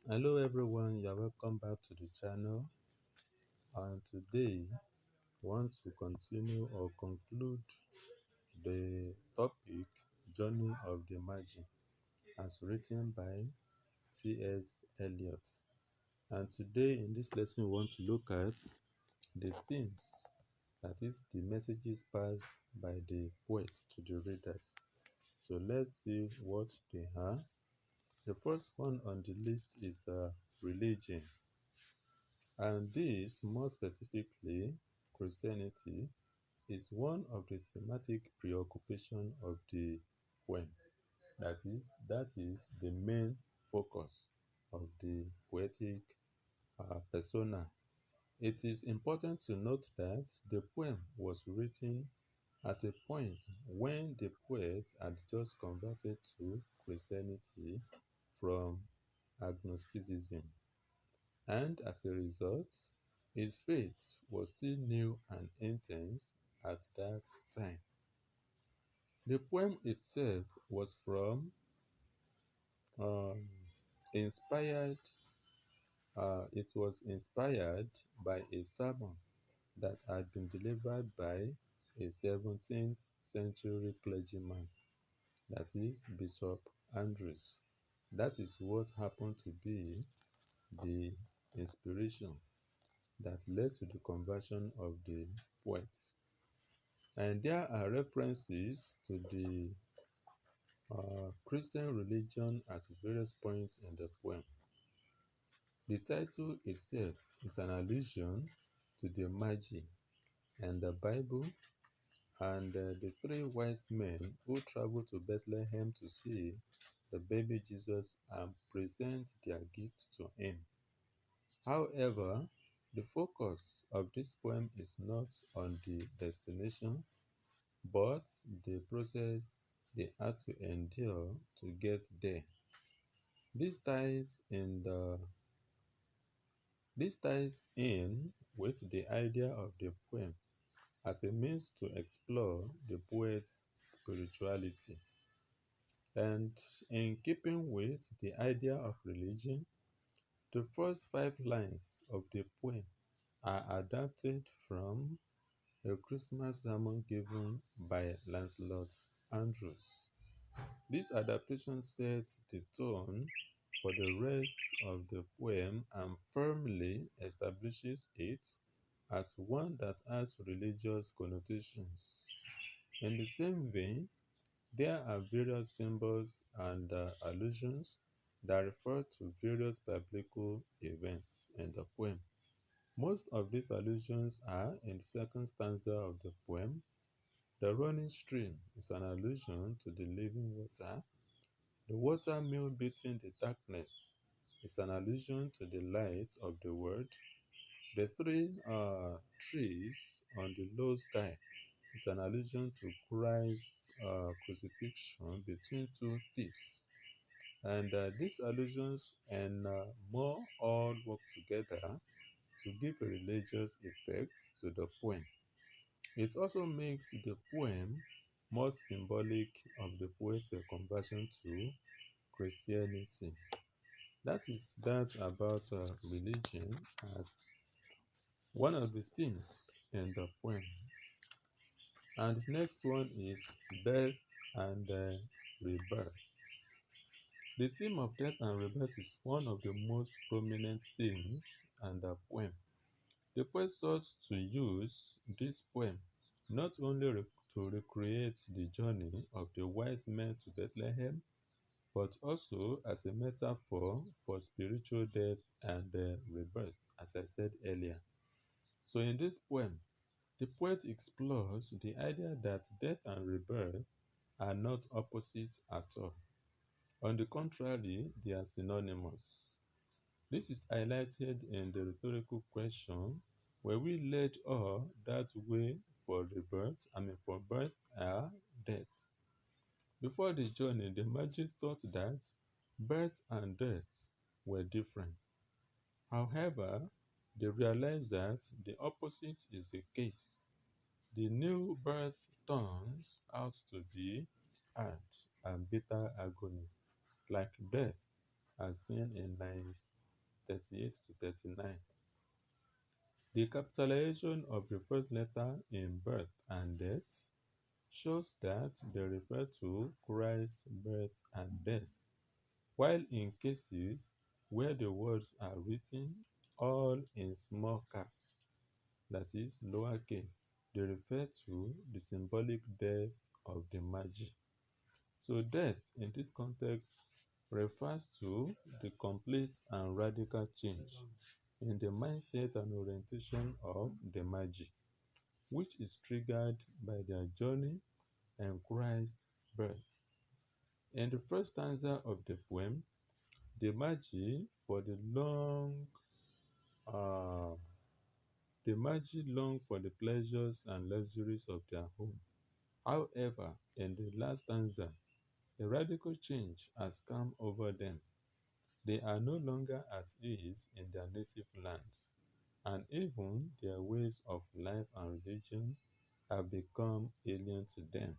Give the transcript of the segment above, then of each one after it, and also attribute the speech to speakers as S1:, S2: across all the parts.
S1: Hello everyone, you're welcome back to the channel. And today we want to continue or conclude the topic Journey of the Magi as written by T.S. Eliot. And today in this lesson we want to look at the themes, that is the messages passed by the poet to the readers. So let's see what they are. The first one on the list is religion. And this, more specifically, Christianity, is one of the thematic preoccupation of the poem. That is the main focus of the poetic persona. It is important to note that the poem was written at a point when the poet had just converted to Christianity from agnosticism. And as a result, his faith was still new and intense at that time. The poem itself was um, inspired. It was inspired by a sermon that had been delivered by a 17th century clergyman, that is Bishop Andrews. That is what happened to be the inspiration that led to the conversion of the poets. And there are references to the Christian religion at various points in the poem. The title itself is an allusion to the Magi and the Bible and the three wise men who traveled to Bethlehem to see the baby Jesus and present their gift to him. However, the focus of this poem is not on the destination, but the process they had to endure to get there. This ties in the this ties in with the idea of the poem as a means to explore the poet's spirituality. And in keeping with the idea of religion, the first five lines of the poem are adapted from a Christmas sermon given by Lancelot Andrews. This adaptation sets the tone for the rest of the poem and firmly establishes it as one that has religious connotations. In the same vein, there are various symbols and allusions that refer to various biblical events in the poem. Most of these allusions are in the second stanza of the poem. The running stream is an allusion to the living water. The water mill beating the darkness is an allusion to the light of the word. The three trees on the low sky is an allusion to Christ's crucifixion between two thieves. And these allusions and more all work together to give a religious effect to the poem. It also makes the poem more symbolic of the poet's conversion to Christianity. That is that about religion as one of the themes in the poem. And the next one is death and rebirth. The theme of death and rebirth is one of the most prominent themes in the poem. The poet sought to use this poem not only to recreate the journey of the wise men to Bethlehem, but also as a metaphor for spiritual death and rebirth, as I said earlier. So, in this poem, the poet explores the idea that death and rebirth are not opposites at all. On the contrary, they are synonymous. This is highlighted in the rhetorical question, were we led all that way for rebirth, for birth or death? Before the journey, the Magi thought that birth and death were different. However, they realized that the opposite is the case. The new birth turns out to be hard and bitter agony, like death. as seen in lines 38 to 39. The capitalization of the first letter in birth and death shows that they refer to Christ's birth and death, while in cases where the words are written all in small caps, that is, lowercase, they refer to the symbolic death of the Magi. So, death in this context refers to the complete and radical change in the mindset and orientation of the Magi, which is triggered by their journey and Christ's birth. In the first stanza of the poem, the Magi for uh, the Magi long for the pleasures and luxuries of their home. However, in the last stanza, a radical change has come over them. They are no longer at ease in their native lands, and even their ways of life and religion have become alien to them.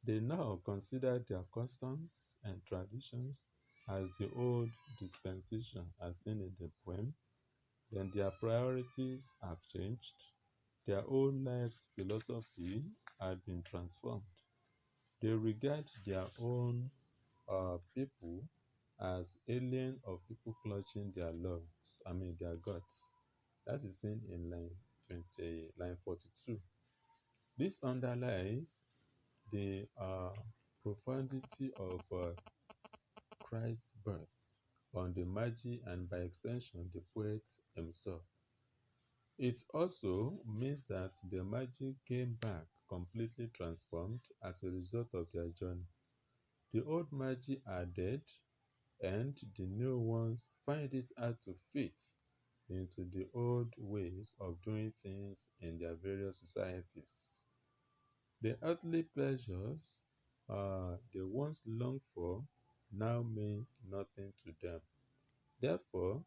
S1: They now consider their customs and traditions as the old dispensation as seen in the poem. Then their priorities have changed. Their own life's philosophy had been transformed. They regard their own people as alien of people clutching their their gods. That is seen in line 42. This underlies the profundity of Christ's birth on the Magi and by extension the poet himself. It also means that the Magi came back completely transformed as a result of their journey. The old Magi are dead, and the new ones find it hard to fit into the old ways of doing things in their various societies. The earthly pleasures they once longed for now mean nothing to them. Therefore,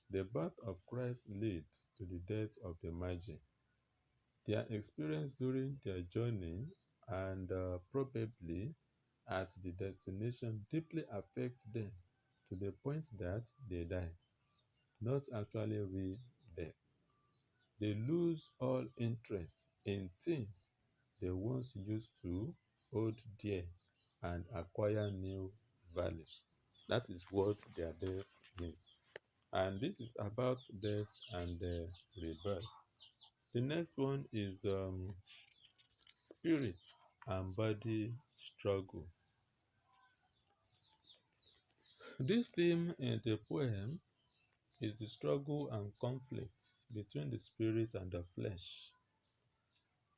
S1: the birth of Christ leads to the death of the Magi. Their experience during their journey and probably at the destination deeply affects them to the point that they die, not actually real death. They lose all interest in things they once used to hold dear and acquire new values. That is what their death means. And this is about death and rebirth. The next one is spirit and body struggle. This theme in the poem is the struggle and conflicts between the spirit and the flesh.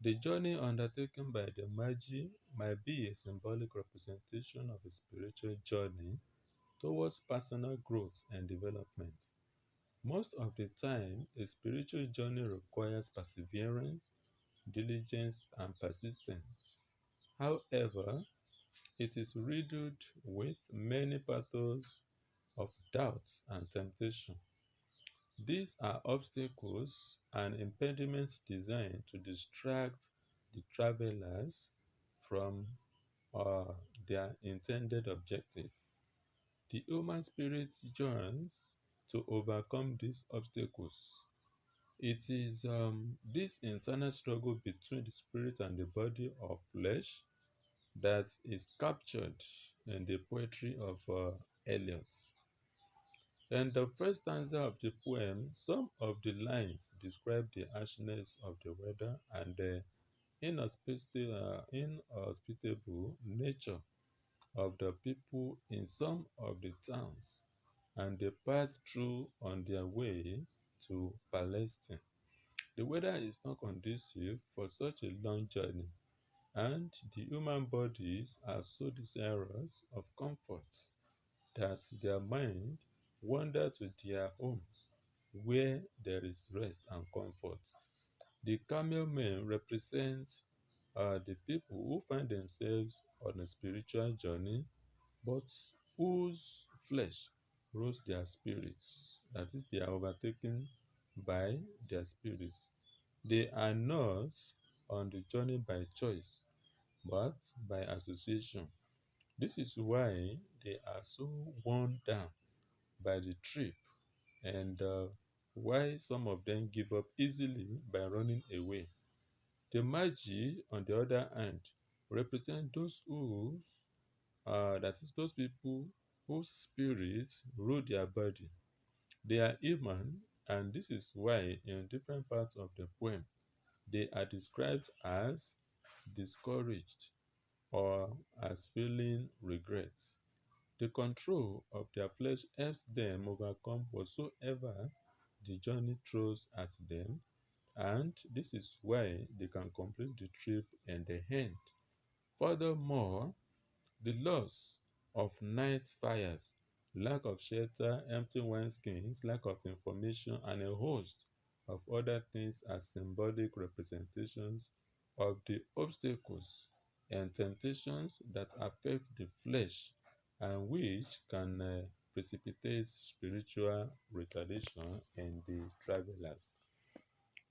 S1: The journey undertaken by the Magi might be a symbolic representation of a spiritual journey towards personal growth and development. Most of the time, a spiritual journey requires perseverance, diligence, and persistence. However, it is riddled with many battles of doubts and temptation. These are obstacles and impediments designed to distract the travelers from uh, their intended objective. The human spirit yearns to overcome these obstacles. It is this internal struggle between the spirit and the body of flesh that is captured in the poetry of Eliot. In the first stanza of the poem, some of the lines describe the harshness of the weather and the inhospitable nature of the people in some of the towns, and they pass through on their way to Palestine. The weather is not conducive for such a long journey, and the human bodies are so desirous of comfort that their mind wander to their homes where there is rest and comfort. The camel men represent the people who find themselves on a spiritual journey but whose flesh rules their spirits. That is, they are overtaken by their spirits. They are not on the journey by choice but by association. This is why they are so worn down by the trip, and why some of them give up easily by running away. The Magi, on the other hand, represent those that is, those people whose spirits rule their body. They are human, and this is why in different parts of the poem they are described as discouraged or as feeling regrets. The control of their flesh helps them overcome whatsoever the journey throws at them, and this is why they can complete the trip in the end. Furthermore, the loss of night fires, lack of shelter, empty wineskins, lack of information, and a host of other things are symbolic representations of the obstacles and temptations that affect the flesh and which can precipitate spiritual retardation in the travelers.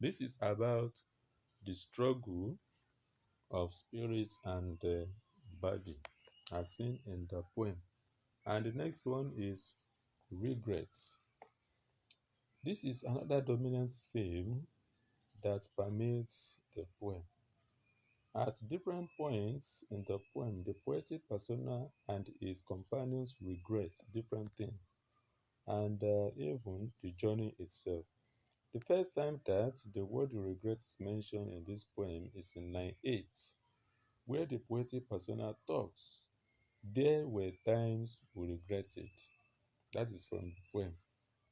S1: This is about the struggle of spirits and body as seen in the poem. And the next one is regrets. This is another dominant theme that permeates the poem. At different points in the poem, the poetic persona and his companions regret different things, and even the journey itself. The first time that the word regret is mentioned in this poem is in line 8, where the poetic persona talks. There were times we regretted. That is from the poem.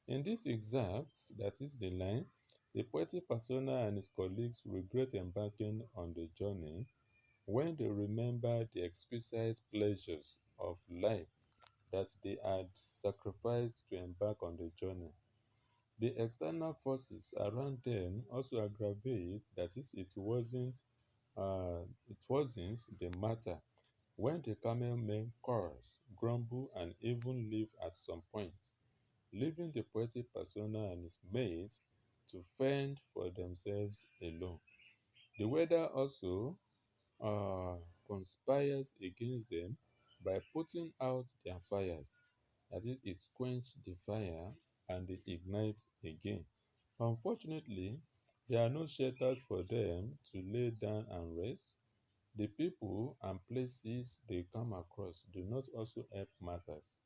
S1: In this excerpt, that is the line, the poetic persona and his colleagues regret embarking on the journey when they remember the exquisite pleasures of life that they had sacrificed to embark on the journey. The external forces around them also aggravate that is, it wasn't the matter when the camel men curse, grumble, and even leave at some point, leaving the poetic persona and his mates to fend for themselves alone. The weather also uh, conspires against them by putting out their fires. That is, it quench the fire and it ignites again. Unfortunately, there are no shelters for them to lay down and rest. The people and places they come across do not also help matters.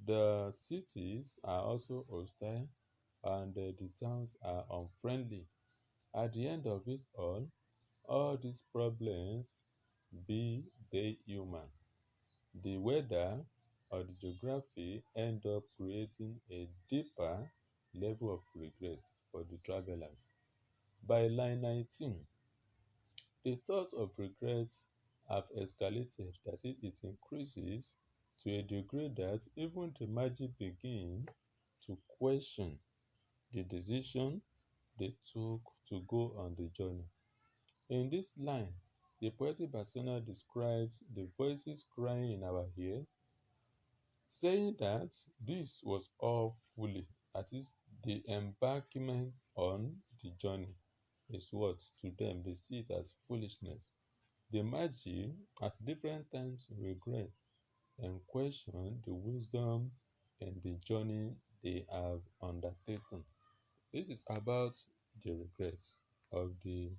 S1: The cities are also hostile and the towns are unfriendly. At the end of it all these problems, be they human, the weather, or the geography, end up creating a deeper level of regret for the travelers. By line 19, the thought of regret have escalated, that is, it increases to a degree that even the Magi begin to question the decision they took to go on the journey. In this line, the poetic persona describes the voices crying in our ears, saying that this was all folly, that is, the embarkment on the journey is what to them they see it as foolishness. The Magi at different times regret and question the wisdom and the journey they have undertaken. This is about the regrets of the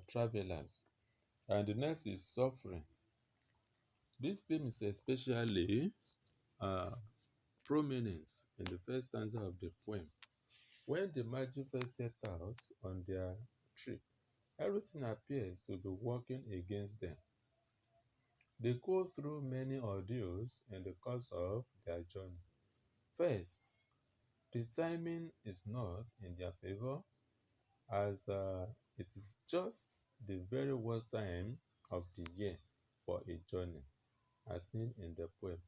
S1: travelers. And the next is suffering. This theme is especially uh, prominent in the first stanza of the poem. When the Magi first set out on their trip, everything appears to be working against them. They go through many ordeals in the course of their journey. First, the timing is not in their favor, as it is just the very worst time of the year for a journey, as seen in the poem.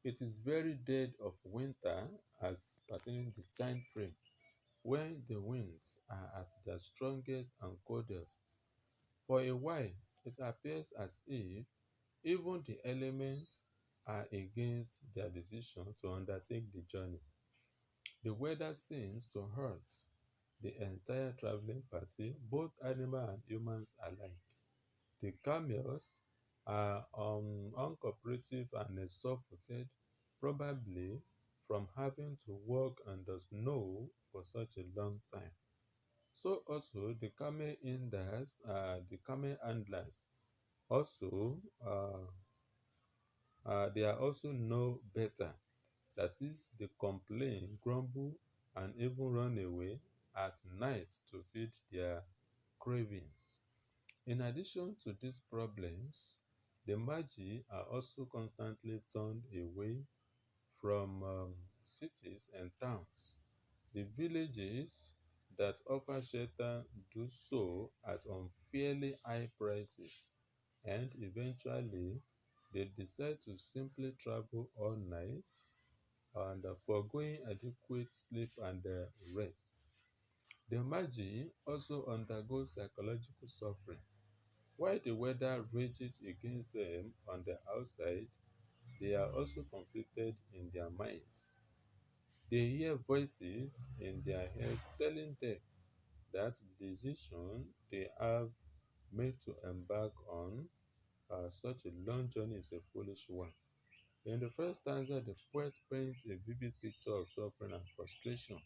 S1: It is very dead of winter, as pertaining the time frame when the winds are at their strongest and coldest. For a while, it appears as if even the elements are against their decision to undertake the journey. The weather seems to hurt the entire traveling party, both animal and humans alike. The camels are uncooperative and soft-footed, probably from having to work on the snow for such a long time. So also the camel handlers also they are also know better. That is, they complain, grumble, and even run away at night to feed their cravings. In addition to these problems, the Magi are also constantly turned away from cities and towns. The villages that offer shelter do so at unfairly high prices, and eventually they decide to simply travel all night and foregoing adequate sleep and rest. The Magi also undergo psychological suffering. While the weather rages against them on the outside, they are also conflicted in their minds. They hear voices in their heads telling them that the decision they have made to embark on such a long journey is a foolish one. In the first stanza, the poet paints a vivid picture of suffering and frustration,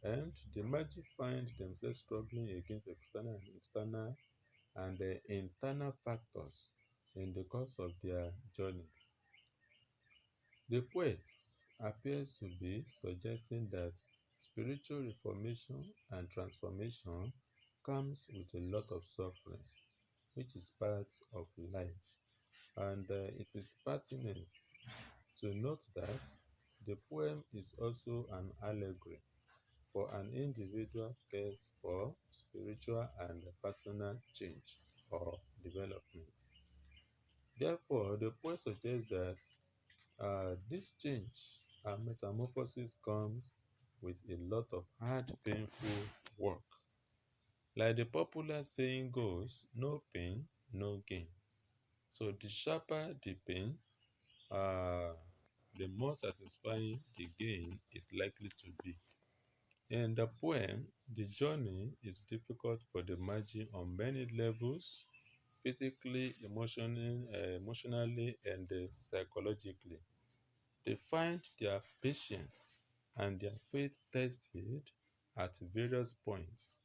S1: and the Magi find themselves struggling against external and internal factors in the course of their journey. The poet appears to be suggesting that spiritual reformation and transformation comes with a lot of suffering, which is part of life. And it is pertinent to note that the poem is also an allegory for an individual's quest for spiritual and personal change or development. Therefore, the poet suggests that this change and metamorphosis comes with a lot of hard, painful work. Like the popular saying goes, no pain, no gain. So the sharper the pain, uh, the more satisfying the gain is likely to be. In the poem, the journey is difficult for the Magi on many levels, physically, emotionally, and psychologically. They find their patience and their faith tested at various points.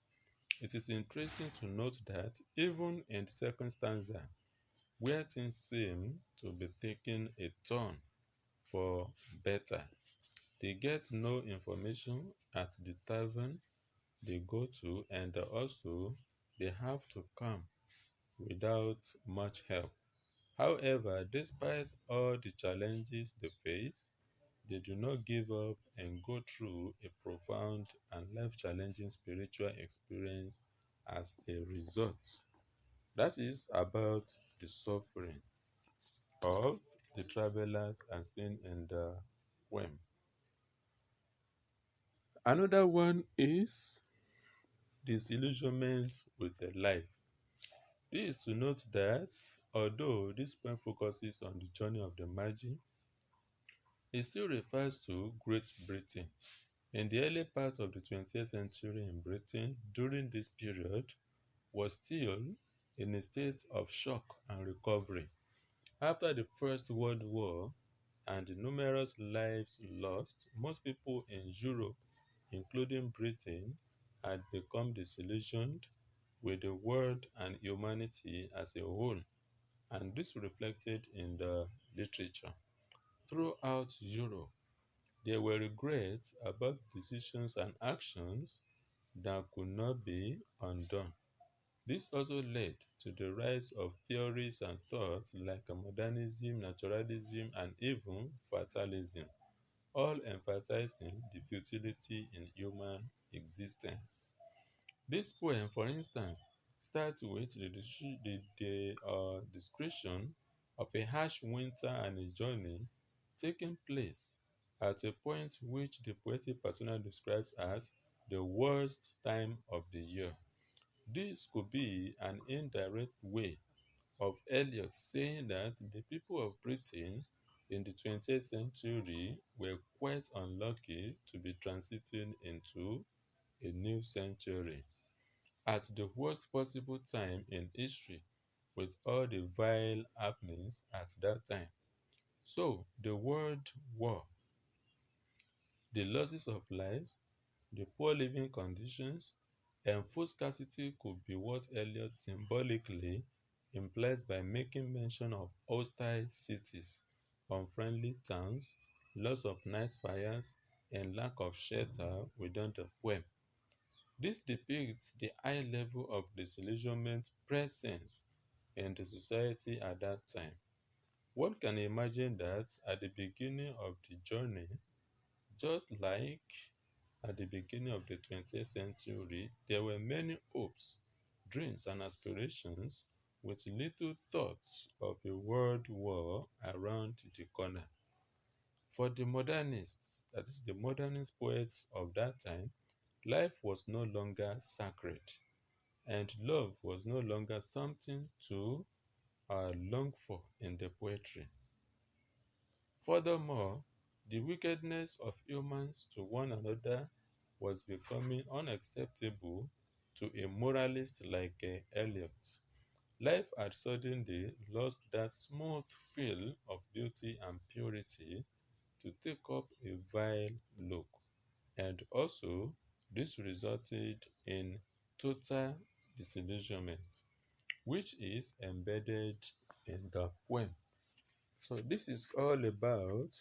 S1: It is interesting to note that even in the second stanza, where things seem to be taking a turn for better, they get no information at the tavern they go to, and also they have to come without much help. However, despite all the challenges they face, they do not give up and go through a profound and life challenging spiritual experience as a result. That is about the suffering of the travelers as seen in the poem. Another one is disillusionment with a life. This is to note that although this poem focuses on the journey of the Magi, it still refers to Great Britain. In the early part of the 20th century in Britain, during this period, was still in a state of shock and recovery. After the First World War and the numerous lives lost, most people in Europe, including Britain, had become disillusioned with the world and humanity as a whole, and this reflected in the literature. Throughout Europe, there were regrets about decisions and actions that could not be undone. This also led to the rise of theories and thoughts like modernism, naturalism, and even fatalism, all emphasizing the futility in human existence. This poem, for instance, starts with the description of a harsh winter and a journey taking place at a point which the poetic persona describes as the worst time of the year. This could be an indirect way of Eliot saying that the people of Britain in the 20th century were quite unlucky to be transiting into a new century at the worst possible time in history. with all the vile happenings at that time. So, the word war, the losses of lives, the poor living conditions, and food scarcity could be what Eliot symbolically implies by making mention of hostile cities, unfriendly towns, loss of night fires, and lack of shelter within the poem. This depicts the high level of disillusionment present in the society at that time. One can imagine that at the beginning of the journey, just like at the beginning of the 20th century, there were many hopes, dreams, and aspirations with little thoughts of a world war around the corner. For the modernists, that is, the modernist poets of that time, life was no longer sacred, and love was no longer something to long for in the poetry. Furthermore, the wickedness of humans to one another was becoming unacceptable to a moralist like Eliot. Life had suddenly lost that smooth feel of beauty and purity to take up a vile look, and also this resulted in total disillusionment, which is embedded in the poem. So this is all about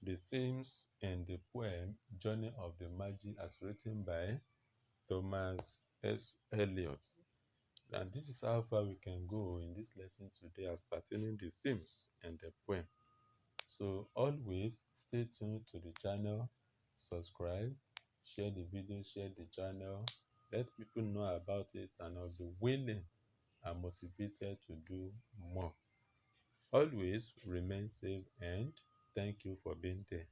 S1: the themes in the poem Journey of the Magi as written by Thomas S. Eliot. And this is how far we can go in this lesson today as pertaining the themes in the poem. So always stay tuned to the channel, subscribe, share the video, share the channel, let people know about it, and I'll be willing and motivated to do more. Always remain safe and thank you for being there.